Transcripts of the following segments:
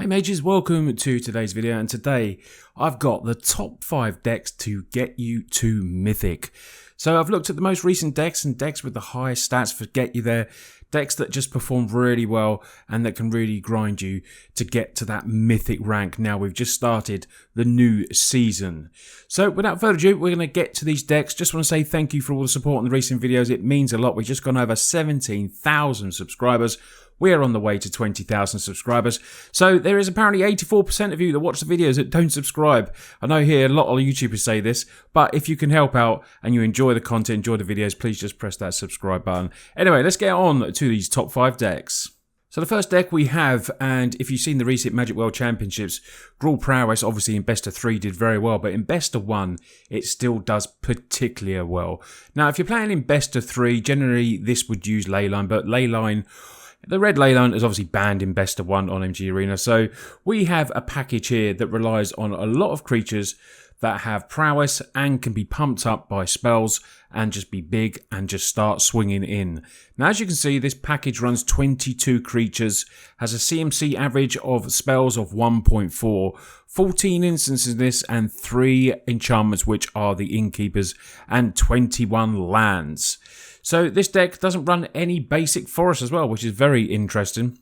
Hey mages, welcome to today's video, and today I've got the top 5 decks to get you to Mythic. So I've looked at the most recent decks and decks with the highest stats for get you there, decks that just perform really well and that can really grind you to get to that Mythic rank. Now we've just started the new season. So without further ado, we're going to get to these decks. Just want to say thank you for all the support in the recent videos. It means a lot. We've just gone over 17,000 subscribers. We are on the way to 20,000 subscribers. So there is apparently 84% of you that watch the videos that don't subscribe. I know here a lot of YouTubers say this, but if you can help out and you enjoy the content, enjoy the videos, please just press that subscribe button. Anyway, let's get on to these top 5 decks. So the first deck we have, and if you've seen the recent Magic World Championships, Gruul Prowess obviously in best of 3 did very well, but in best of 1 it still does particularly well. Now if you're playing in best of 3, generally this would use Leyline, but Leyline, the red Leyline is obviously banned in best of 1 on MTG Arena, so we have a package here that relies on a lot of creatures that have prowess and can be pumped up by spells and just be big and just start swinging in. Now as you can see, this package runs 22 creatures, has a CMC average of spells of 1.4, 14 instances in this and 3 enchantments which are the Innkeepers and 21 lands. So this deck doesn't run any basic forest as well, which is very interesting.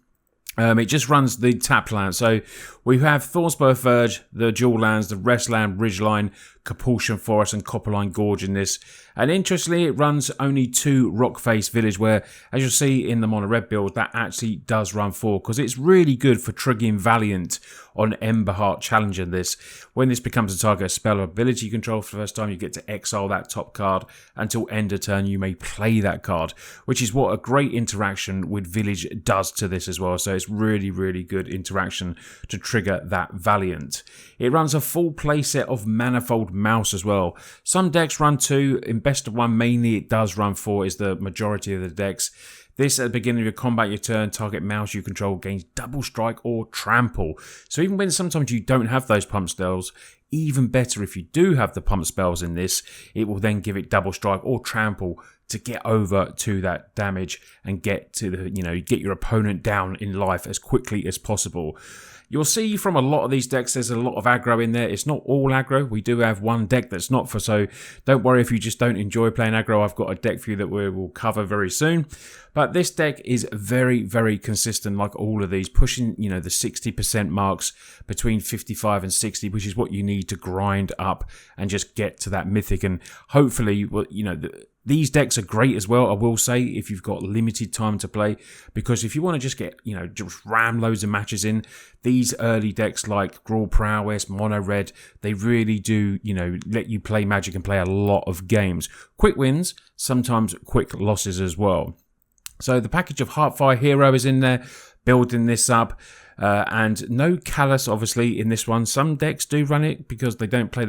It just runs the tap land. So we have Thornsburg Verge, the dual lands, the Restland, Ridgeline, Capulsion Forest and Copperline Gorge in this. And interestingly, it runs only 2 Rockface Village, where, as you'll see in the mono red build, that actually does run 4, because it's really good for triggering Valiant on Emberheart Challenger this. When this becomes a target spell or ability you control for the first time, you get to exile that top card until end of turn. You may play that card, which is what a great interaction with Village does to this as well. So it's really, really good interaction to trigger that Valiant. It runs a full playset of Manifold Mouse as well. Some decks run 2. In best of 1, mainly it does run 4, is the majority of the decks. This, at the beginning of your combat, your turn, target mouse you control gains double strike or trample. So even when sometimes you don't have those pump spells, even better if you do have the pump spells in this, it will then give it double strike or trample to get over to that damage and get to the, get your opponent down in life as quickly as possible. You'll see from a lot of these decks there's a lot of aggro in there. It's not all aggro. We do have one deck that's not for, so don't worry if you just don't enjoy playing aggro. I've got a deck for you that we will cover very soon. But this deck is very, very consistent, like all of these, pushing, the 60% marks, between 55 and 60, which is what you need to grind up and just get to that Mythic. And hopefully, these decks are great as well, I will say, if you've got limited time to play, because if you want to just get, just ram loads of matches in, these early decks like Gruul Prowess, Mono Red, they really do, let you play Magic and play a lot of games. Quick wins, sometimes quick losses as well. So the package of Heartfire Hero is in there, building this up. And no Callus, obviously, in this one. Some decks do run it because they don't play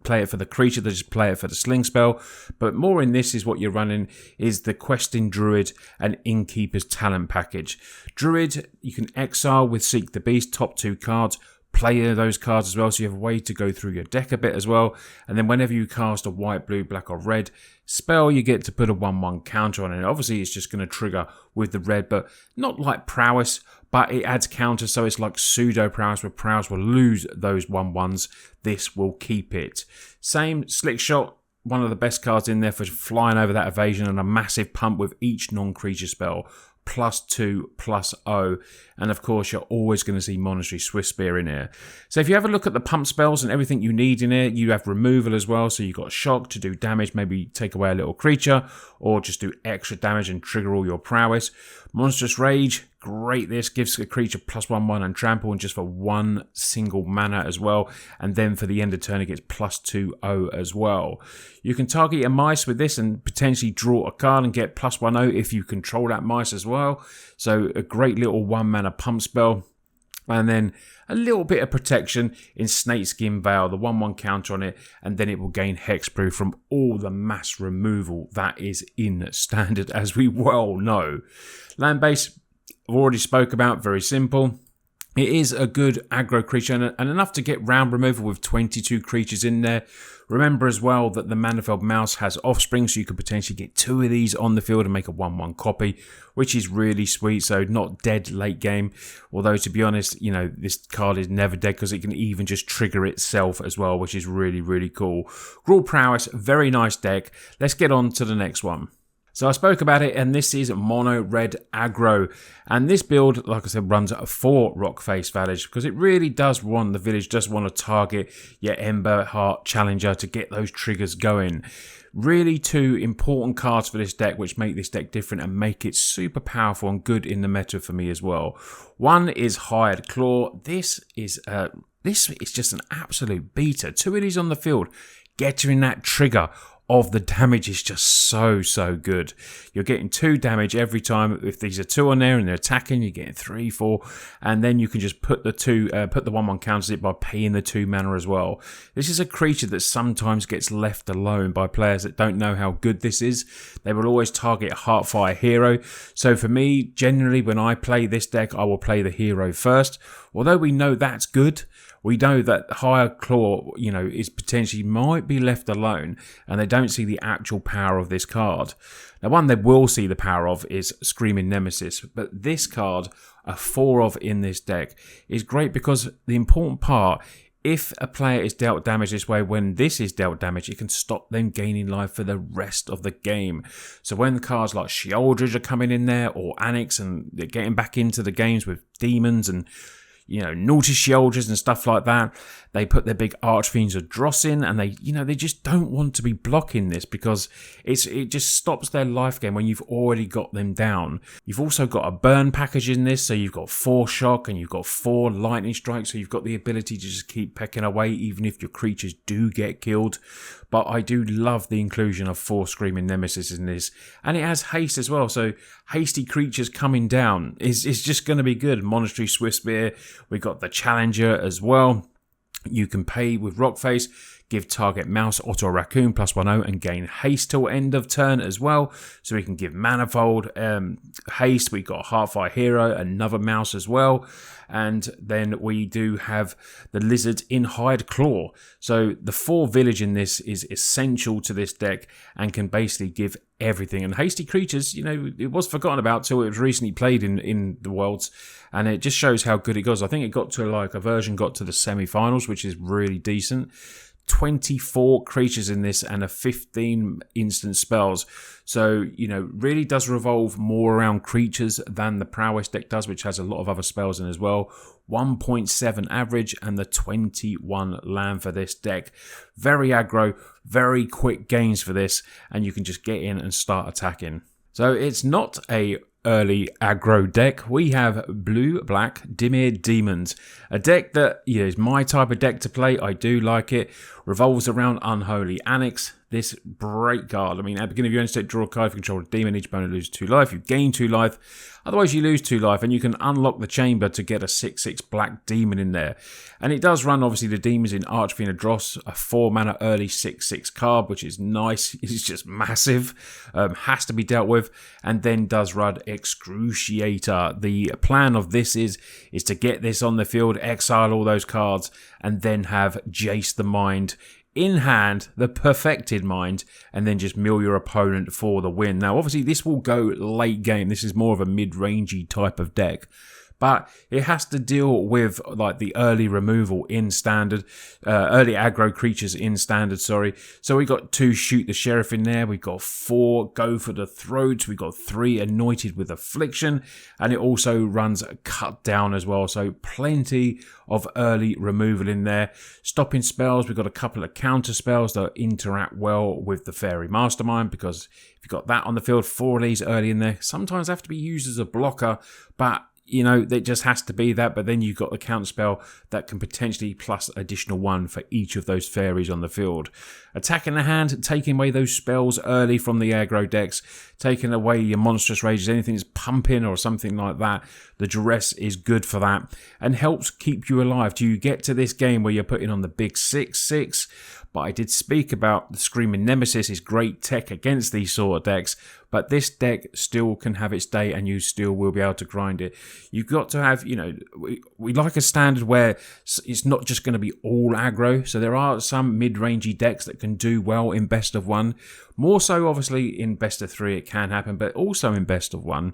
play it for the creature, they just play it for the sling spell. But more in this is what you're running is the Questing Druid and Innkeeper's Talent package. Druid, you can exile with Seek the Beast, top 2 cards. Play those cards as well, so you have a way to go through your deck a bit as well. And then whenever you cast a white, blue, black or red spell, you get to put a 1/1 counter on it. Obviously it's just going to trigger with the red, but not like Prowess, but it adds counters, so it's like pseudo Prowess, where Prowess will lose those 1/1s. This will keep it. Same Slick Shot, one of the best cards in there for flying over that evasion, and a massive pump with each non-creature spell. +2, +0, and of course you're always going to see Monastery Swift Spear in here. So if you have a look at the pump spells and everything you need in here, you have removal as well, so you've got shock to do damage, maybe take away a little creature, or just do extra damage and trigger all your prowess. Monstrous Rage, great. This gives a creature +1/1 and trample, and just for 1 single mana as well. And then for the end of turn, it gets +2/0 as well. You can target a mice with this and potentially draw a card and get +1/0 if you control that mice as well. So a great little 1 mana pump spell. And then a little bit of protection in Snakeskin Veil, the 1/1 counter on it, and then it will gain hexproof from all the mass removal that is in standard, as we well know. Land base, I've already spoke about, very simple. It is a good aggro creature and enough to get round removal with 22 creatures in there. Remember as well that the Manifeld Mouse has offspring, so you could potentially get 2 of these on the field and make a 1/1 copy, which is really sweet. So not dead late game. Although to be honest, you know, this card is never dead because it can even just trigger itself as well, which is really, really cool. Gruul Prowess, very nice deck. Let's get on to the next one. So I spoke about it, and this is Mono Red Aggro. And this build, like I said, runs 4 Rock Face Village because it really does want, the village does want to target your Ember Heart Challenger to get those triggers going. Really 2 important cards for this deck which make this deck different and make it super powerful and good in the meta for me as well. One is Hired Claw. This is just an absolute beater. 2 of these on the field, get you in that trigger of the damage is just so good. You're getting 2 damage every time. If these are 2 on there and they're attacking, you're getting 3, 4, and then you can just put the 1/1 counters it by paying the 2 mana as well. This is a creature that sometimes gets left alone by players that don't know how good this is. They will always target a Heartfire hero. So for me, generally when I play this deck, I will play the hero first. Although we know that's good, we know that Hired Claw, you know, is potentially might be left alone and they don't see the actual power of this card. Now, one they will see the power of is Screaming Nemesis, but this card, a 4 of in this deck, is great because the important part, if a player is dealt damage this way, when this is dealt damage, it can stop them gaining life for the rest of the game. So when the cards like Sheoldredge are coming in there, or Annex, and they're getting back into the games with demons and, you know, Naughty Sheoldredge and stuff like that, they put their big Archfiends of Dross in, and they just don't want to be blocking this because it just stops their life gain when you've already got them down. You've also got a burn package in this, so you've got 4 shock and you've got 4 lightning strikes, so you've got the ability to just keep pecking away even if your creatures do get killed. But I do love the inclusion of 4 Screaming Nemesis in this, and it has haste as well, so hasty creatures coming down is just going to be good. Monastery Swiftspear, we got the Challenger as well. You can pay with Rockface, give target mouse Otto Raccoon +1/0 and gain haste till end of turn as well. So we can give Manifold haste. We got Heartfire Hero, another mouse as well. And then we do have the Lizard in Hired Claw. So the 4 village in this is essential to this deck and can basically give everything. And hasty creatures, you know, it was forgotten about till it was recently played in the Worlds, and it just shows how good it goes. I think it got to, like, a version got to the semi-finals, which is really decent. 24 creatures in this and a 15 instant spells. So, you know, really does revolve more around creatures than the Prowess deck does, which has a lot of other spells in as well. 1.7 average and the 21 land for this deck. Very aggro, very quick gains for this, and you can just get in and start attacking. So it's not a early aggro deck. We have blue-black Dimir Demons, a deck that, you know, is my type of deck to play. I do like it. Revolves around Unholy Annex. This great card. I mean, at the beginning of your end state, draw a card. If you control a demon, each opponent loses 2 life. You gain 2 life. Otherwise, you lose 2 life, and you can unlock the chamber to get a 6/6 black demon in there. And it does run, obviously, the demons in Archfiend of Dross, a 4 mana early 6/6 card, which is nice. It's just massive. Has to be dealt with. And then does run Excruciator. The plan of this is to get this on the field, exile all those cards, and then have Jace the Mind in hand, the perfected mind, and then just mill your opponent for the win. Now, obviously, this will go late game. This is more of a mid-rangey type of deck. But it has to deal with, like, the early removal in standard, early aggro creatures in standard, sorry. So we got 2 Shoot the Sheriff in there. We got 4 Go for the Throat. We got 3 Anointed with Affliction. And it also runs Cut Down as well. So plenty of early removal in there. Stopping spells. We've got a couple of counter spells that interact well with the Fairy Mastermind, because if you've got that on the field, 4 of these early in there, sometimes have to be used as a blocker, but you know, it just has to be that. But then you've got the counter spell that can potentially plus additional 1 for each of those fairies on the field. Attacking the hand, taking away those spells early from the aggro decks, taking away your monstrous rages, anything that's pumping or something like that. The duress is good for that and helps keep you alive till you get to this game where you're putting on the big 6/6. But I did speak about the Screaming Nemesis is great tech against these sort of decks, but this deck still can have its day and you still will be able to grind it. You've got to have, we like a standard where it's not just going to be all aggro. So there are some mid-rangey decks that can do well in best of one. More so, obviously, in best of 3 it can happen, but also in best of 1.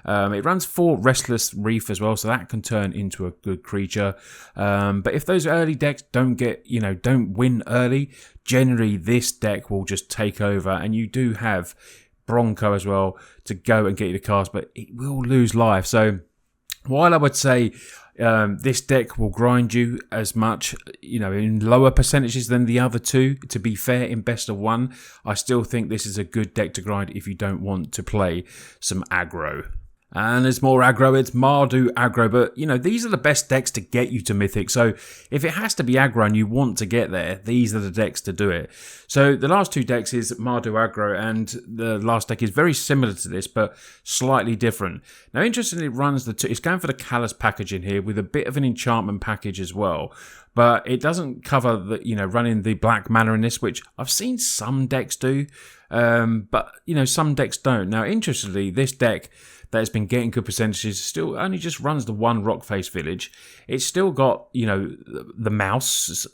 It runs 4 Restless Reef as well, so that can turn into a good creature. But if those early decks don't win early, generally this deck will just take over, and you do have Bronco as well to go and get you to cast, but it will lose life. So while I would say this deck will grind you as much, in lower percentages than the other two, to be fair, in best of 1, I still think this is a good deck to grind if you don't want to play some aggro. And there's more aggro, it's Mardu Aggro, but these are the best decks to get you to Mythic. So if it has to be aggro and you want to get there, these are the decks to do it. So the last 2 decks is Mardu Aggro, and the last deck is very similar to this, but slightly different. Now, interestingly, it runs it's going for the Callous package in here with a bit of an enchantment package as well. But it doesn't cover the, running the black mana in this, which I've seen some decks do, but some decks don't. Now, interestingly, this deck that has been getting good percentages still only just runs the 1 Rockface Village. It's still got, the mouse,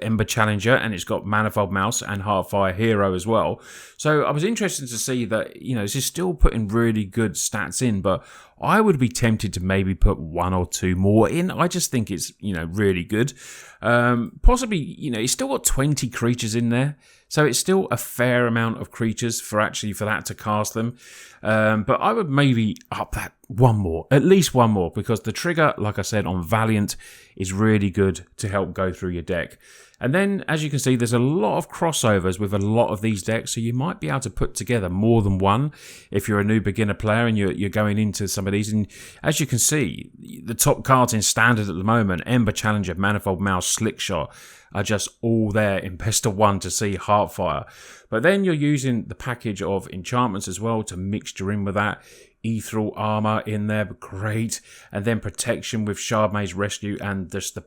Ember Challenger, and it's got Manifold Mouse and Heartfire Hero as well. So I was interested to see that, this is still putting really good stats in, but I would be tempted to maybe put 1 or 2 more in. I just think it's, really good. Possibly, it's still got 20 creatures in there. So it's still a fair amount of creatures for that to cast them. But I would maybe up that 1 more, at least 1 more, because the trigger, like I said, on Valiant is really good to help go through your deck. And then, as you can see, there's a lot of crossovers with a lot of these decks, so you might be able to put together more than 1 if you're a new beginner player and you're going into some of these. And as you can see, the top cards in Standard at the moment, Ember Challenger, Manifold Mouse, Slickshot, are just all there in best of 1 to see Heartfire. But then you're using the package of enchantments as well to mixture in with that. Ethereal Armor in there, great. And then Protection with Shardmaid's Rescue, and just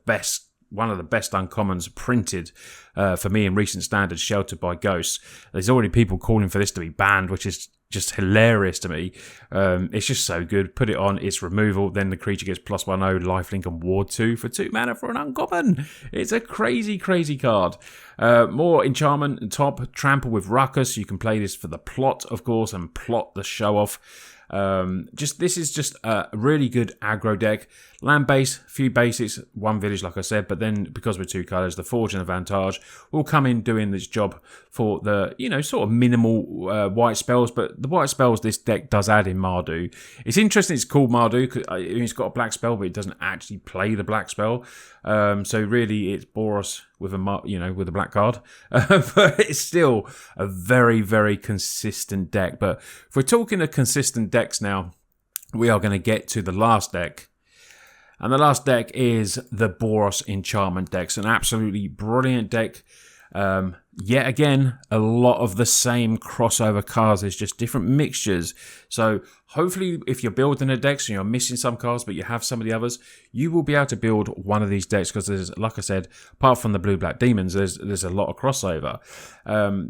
one of the best uncommons printed for me in recent Standards, Sheltered by Ghosts. There's already people calling for this to be banned, which is just hilarious to me. It's just so good. Put it on, it's removal, then the creature gets +1/0, lifelink and ward 2 for 2 mana for an uncommon. It's a crazy, crazy card. More enchantment and top, Trample with Ruckus. You can play this for the plot, of course, and plot the show off. This is just a really good aggro deck. Land base, few basics, 1 village, like I said, but then because we're 2 colours, the Forge and the Vantage will come in doing this job for the, sort of minimal white spells, but the white spells this deck does add in Mardu. It's interesting it's called Mardu, because it's got a black spell, but it doesn't actually play the black spell. So really it's Boros with with a black card. But it's still a very, very consistent deck. But if we're talking of consistent decks now, we are going to get to the last deck. And the last deck is the Boros Enchantment deck. It's an absolutely brilliant deck. Yet again, a lot of the same crossover cards. There's just different mixtures. So hopefully if you're building a deck, so you're missing some cards, but you have some of the others, you will be able to build one of these decks, because there's, like I said, apart from the Blue-Black Demons, there's a lot of crossover.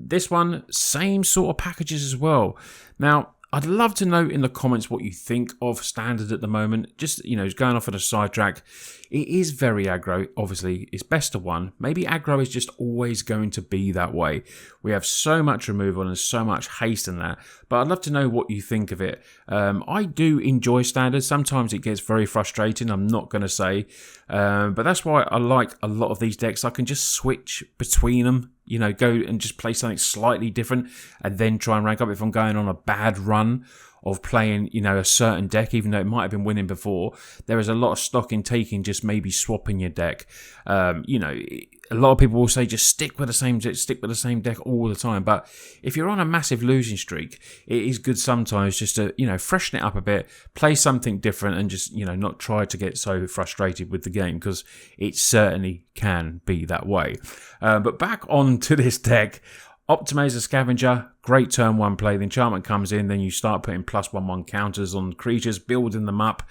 This one, same sort of packages as well. Now, I'd love to know in the comments what you think of Standard at the moment. Just, going off on a sidetrack, it is very aggro. Obviously, it's best of 1. Maybe aggro is just always going to be that way. We have so much removal and so much haste in that. But I'd love to know what you think of it. I do enjoy Standard. Sometimes it gets very frustrating, I'm not going to say. But that's why I like a lot of these decks. I can just switch between them. Go and just play something slightly different and then try and rank up if I'm going on a bad run of playing, a certain deck, even though it might have been winning before. There is a lot of stock in taking just maybe swapping your deck. A lot of people will say just stick with the same deck all the time. But if you're on a massive losing streak, it is good sometimes just to, freshen it up a bit, play something different, and just, not try to get so frustrated with the game, because it certainly can be that way. But back on to this deck. Optimizer Scavenger, great turn 1 play. The enchantment comes in, then you start putting +1/1 counters on creatures, building them up.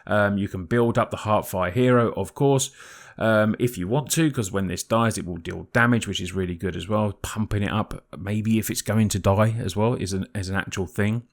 You can build up the Heartfire Hero, of course, if you want to, because when this dies, it will deal damage, which is really good as well. Pumping it up, maybe if it's going to die as well, is an actual thing.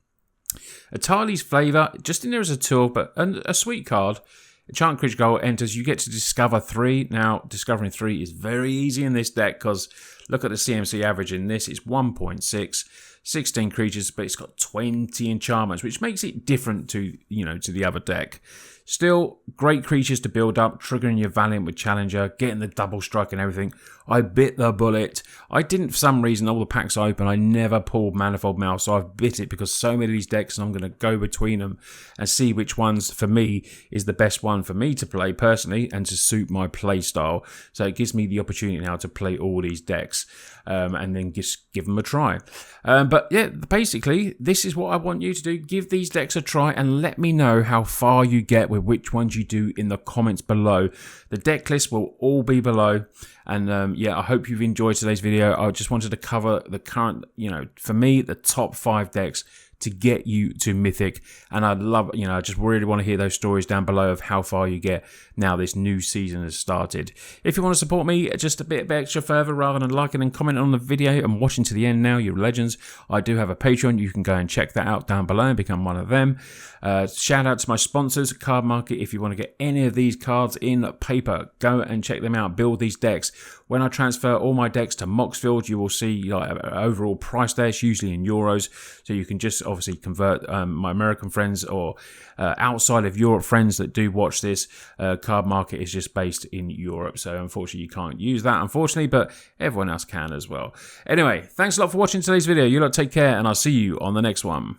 Atali's Flavour, just in there as a tool, but a sweet card. Enchant Creature Goal enters, you get to discover 3. Now, discovering 3 is very easy in this deck because look at the CMC average in this. It's 1.6, 16 creatures, but it's got 20 enchantments, which makes it different to, to the other deck. Still, great creatures to build up, triggering your Valiant with Challenger, getting the double strike and everything. I bit the bullet. I didn't, for some reason, all the packs I opened, I never pulled Manifold Mouth, so I've bit it because so many of these decks, and I'm going to go between them and see which ones, for me, is the best one for me to play personally and to suit my play style. So it gives me the opportunity now to play all these decks and then just give them a try. But yeah, basically, this is what I want you to do. Give these decks a try and let me know how far you get with which ones you do in the comments below. The deck list will all be below. And yeah, I hope you've enjoyed today's video. I just wanted to cover the current, for me, the top 5 decks to get you to Mythic. And I'd love, I just really want to hear those stories down below of how far you get now this new season has started. If you want to support me just a bit extra further rather than liking and commenting on the video and watching to the end now, you're legends. I do have a Patreon. You can go and check that out down below and become one of them. Shout out to my sponsors, Cardmarket. If you want to get any of these cards in paper, go and check them out. Build these decks. When I transfer all my decks to Moxfield, you will see overall price there. It's usually in euros, so you can just obviously convert my American friends or outside of Europe friends that do watch this. Cardmarket is just based in Europe, so unfortunately you can't use that, unfortunately, but everyone else can as well. Anyway, thanks a lot for watching today's video. You lot take care, and I'll see you on the next one.